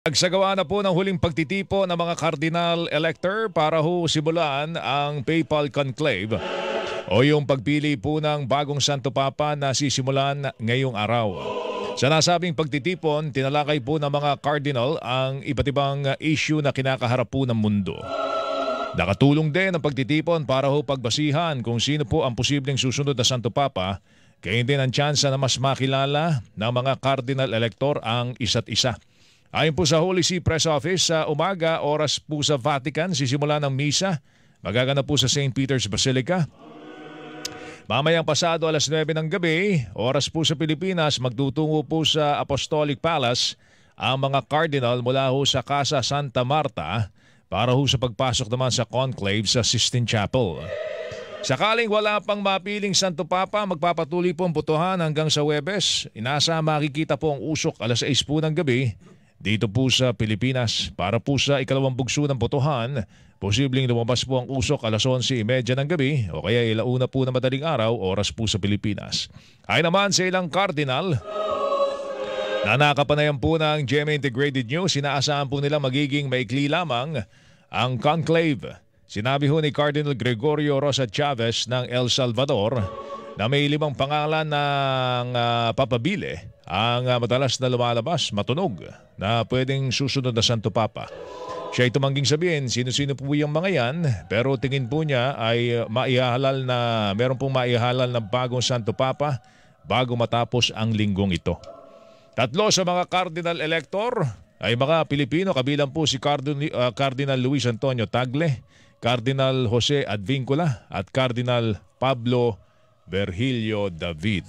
Nagsagawa na po ng huling pagtitipo ng mga cardinal elector para simulan ang Papal Conclave o yung pagpili po ng bagong Santo Papa na sisimulan ngayong araw. Sa nasabing pagtitipon, tinalakay po ng mga cardinal ang iba't ibang issue na kinakaharap po ng mundo. Nakatulong din ang pagtitipon para pagbasihan kung sino po ang posibleng susunod na Santo Papa, kaya din ang tsansa na mas makilala ng mga cardinal elector ang isa't isa. Ayon po sa Holy See Press Office, sa umaga, oras po sa Vatican, sisimula ng misa. Magaganap po sa St. Peter's Basilica. Mamayang pasado alas 9 ng gabi, oras po sa Pilipinas, magtutungo po sa Apostolic Palace ang mga cardinal mula sa Casa Santa Marta para sa pagpasok naman sa conclave sa Sistine Chapel. Sakaling wala pang mapiling Santo Papa, magpapatuloy po ang botohan hanggang sa Huwebes. Inasa makikita po ang usok alas 6 po ng gabi dito po sa Pilipinas. Para po sa ikalawang bugso ng botohan, posibleng lumabas po ang usok alas 11:30 ng gabi o kaya ilauna po na madaling araw, oras po sa Pilipinas. Ay naman sa ilang cardinal na nakapanayan po ng GMA Integrated News, inaasahan po nila magiging maikli lamang ang conclave. Sinabi ni Cardinal Gregorio Rosa Chavez ng El Salvador na may 5 pangalan ng papabili ang madalas na lumalabas, matunog, na pwedeng susunod na Santo Papa. Siya ay tumangging sabihin sino-sino po yung mga yan, pero tingin po niya ay meron pong maihalal na bagong Santo Papa bago matapos ang linggong ito. 3 sa mga cardinal elector ay mga Pilipino, kabilang po si Cardinal Luis Antonio Tagle, Cardinal Jose Advincula at Cardinal Pablo Virgilio David.